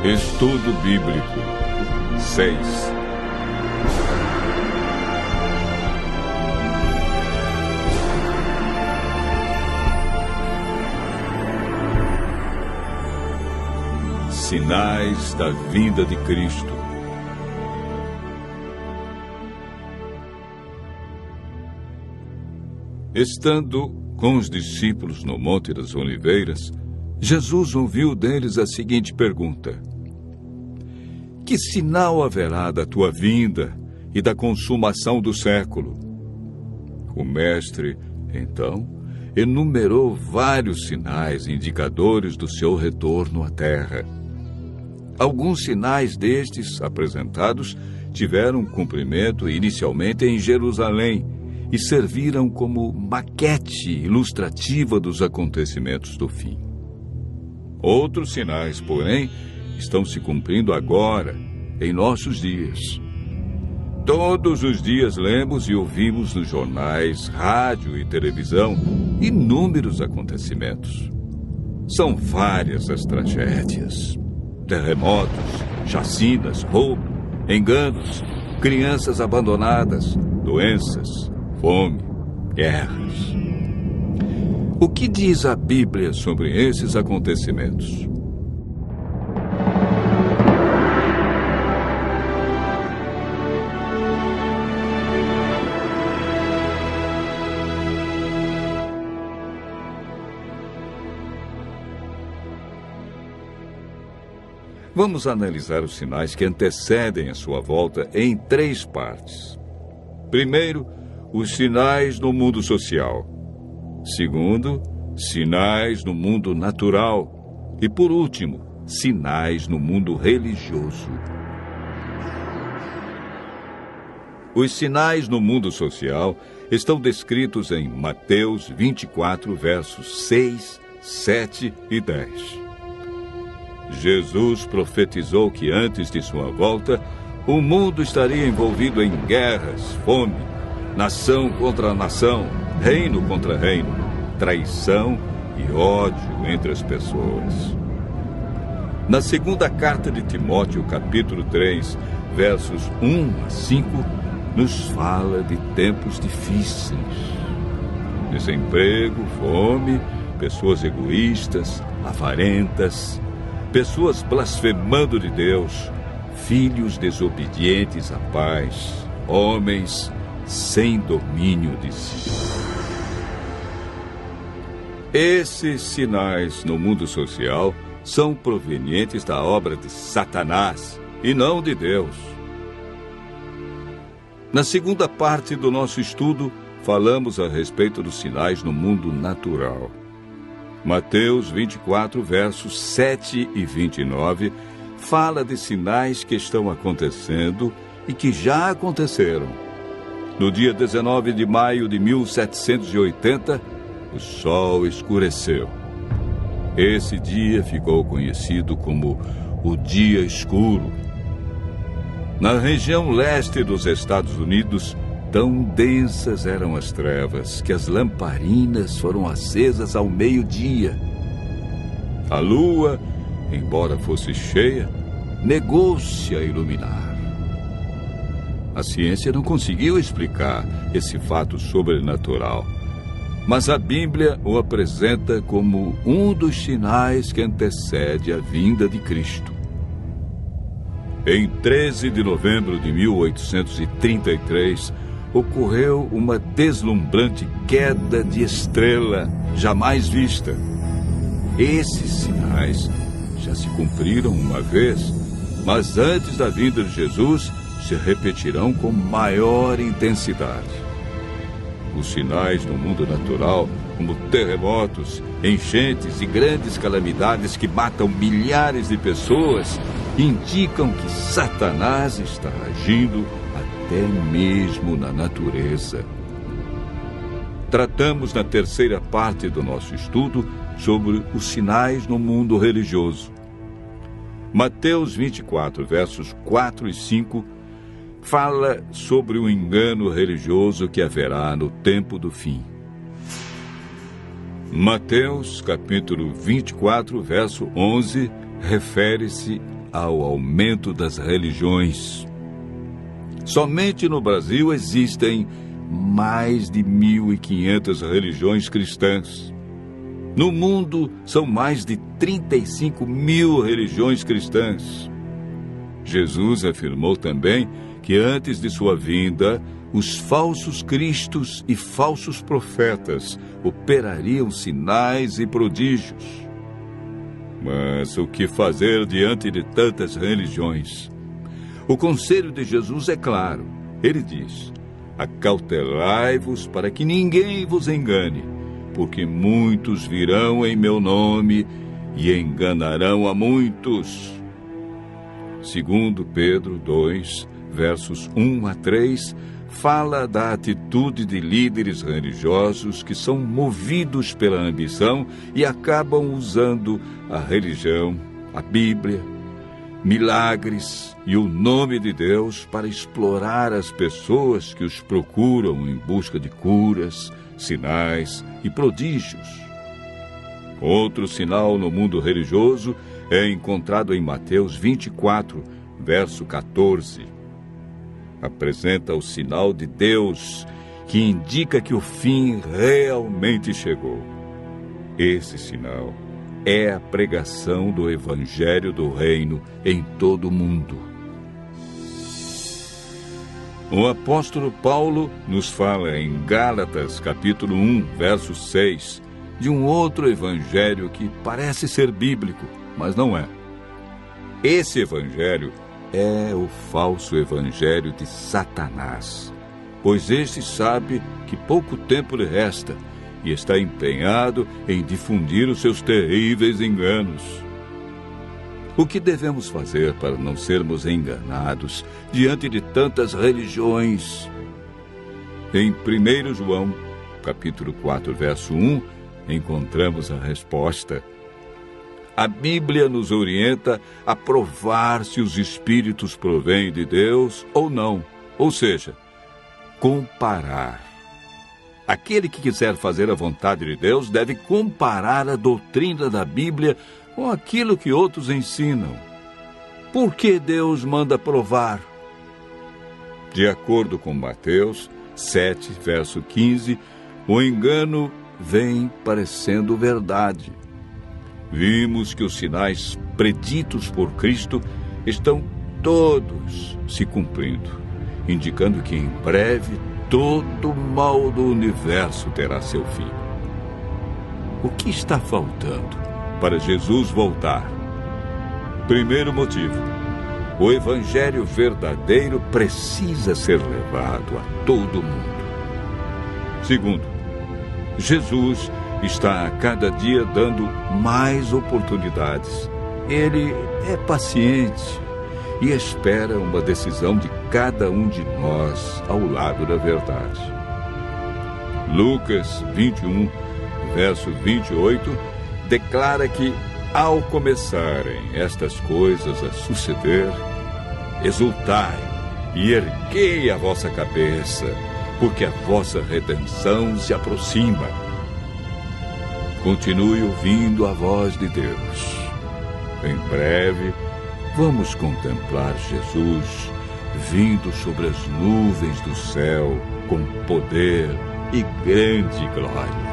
Estudo Bíblico 6. Sinais da vinda de Cristo. Estando com os discípulos no Monte das Oliveiras, Jesus ouviu deles a seguinte pergunta: que sinal haverá da tua vinda e da consumação do século? O mestre, então, enumerou vários sinais indicadores do seu retorno à terra. Alguns sinais destes apresentados tiveram cumprimento inicialmente em Jerusalém e serviram como maquete ilustrativa dos acontecimentos do fim. Outros sinais, porém, estão se cumprindo agora, em nossos dias. Todos os dias lemos e ouvimos nos jornais, rádio e televisão inúmeros acontecimentos. São várias as tragédias: terremotos, chacinas, roubo, enganos, crianças abandonadas, doenças, fome, guerras. O que diz a Bíblia sobre esses acontecimentos? Vamos analisar os sinais que antecedem a sua volta em 3 partes. Primeiro, os sinais no mundo social. Segundo, sinais no mundo natural. E, por último, sinais no mundo religioso. Os sinais no mundo social estão descritos em Mateus 24, versos 6, 7 e 10. Jesus profetizou que antes de sua volta, o mundo estaria envolvido em guerras, fome, nação contra nação, reino contra reino, traição e ódio entre as pessoas. Na segunda carta de Timóteo, capítulo 3, versos 1 a 5, nos fala de tempos difíceis. Desemprego, fome, pessoas egoístas, avarentas, pessoas blasfemando de Deus, filhos desobedientes à paz, homens sem domínio de si. Esses sinais no mundo social são provenientes da obra de Satanás e não de Deus. Na segunda parte do nosso estudo, falamos a respeito dos sinais no mundo natural. Mateus 24, versos 7 e 29, fala de sinais que estão acontecendo e que já aconteceram. No dia 19 de maio de 1780, o sol escureceu. Esse dia ficou conhecido como o Dia Escuro. Na região leste dos Estados Unidos, tão densas eram as trevas que as lamparinas foram acesas ao meio-dia. A lua, embora fosse cheia, negou-se a iluminar. A ciência não conseguiu explicar esse fato sobrenatural, mas a Bíblia o apresenta como um dos sinais que antecede a vinda de Cristo. Em 13 de novembro de 1833, ocorreu uma deslumbrante queda de estrela jamais vista. Esses sinais já se cumpriram uma vez, mas antes da vinda de Jesus se repetirão com maior intensidade. Os sinais no mundo natural, como terremotos, enchentes e grandes calamidades que matam milhares de pessoas, indicam que Satanás está agindo até mesmo na natureza. Tratamos na terceira parte do nosso estudo sobre os sinais no mundo religioso. Mateus 24, versos 4 e 5, fala sobre o engano religioso que haverá no tempo do fim. Mateus, capítulo 24, verso 11, refere-se ao aumento das religiões. Somente no Brasil existem mais de 1.500 religiões cristãs. No mundo, são mais de 35 mil religiões cristãs. Jesus afirmou também que antes de sua vinda, os falsos cristos e falsos profetas operariam sinais e prodígios. Mas o que fazer diante de tantas religiões? O conselho de Jesus é claro. Ele diz: acautelai-vos para que ninguém vos engane, porque muitos virão em meu nome e enganarão a muitos. Segundo Pedro 2, versos 1 a 3, fala da atitude de líderes religiosos que são movidos pela ambição e acabam usando a religião, a Bíblia, milagres e o nome de Deus para explorar as pessoas que os procuram em busca de curas, sinais e prodígios. Outro sinal no mundo religioso é encontrado em Mateus 24, verso 14. Apresenta o sinal de Deus, que indica que o fim realmente chegou. Esse sinal é a pregação do Evangelho do Reino em todo o mundo. O apóstolo Paulo nos fala em Gálatas, capítulo 1, verso 6, de um outro evangelho que parece ser bíblico, mas não é. Esse evangelho é o falso evangelho de Satanás, pois este sabe que pouco tempo lhe resta e está empenhado em difundir os seus terríveis enganos. O que devemos fazer para não sermos enganados diante de tantas religiões? Em 1 João, capítulo 4, verso 1, encontramos a resposta. A Bíblia nos orienta a provar se os espíritos provêm de Deus ou não, ou seja, comparar. Aquele que quiser fazer a vontade de Deus deve comparar a doutrina da Bíblia com aquilo que outros ensinam. Por que Deus manda provar? De acordo com Mateus 7, verso 15, o engano vem parecendo verdade. Vimos que os sinais preditos por Cristo estão todos se cumprindo, indicando que em breve todo o mal do universo terá seu fim. O que está faltando para Jesus voltar? Primeiro motivo: o evangelho verdadeiro precisa ser levado a todo mundo. Segundo, Jesus está a cada dia dando mais oportunidades. Ele é paciente e espera uma decisão de cada um de nós ao lado da verdade. Lucas 21, verso 28, declara que, ao começarem estas coisas a suceder, exultai e erguei a vossa cabeça, porque a vossa redenção se aproxima. Continue ouvindo a voz de Deus. Em breve, vamos contemplar Jesus vindo sobre as nuvens do céu com poder e grande glória.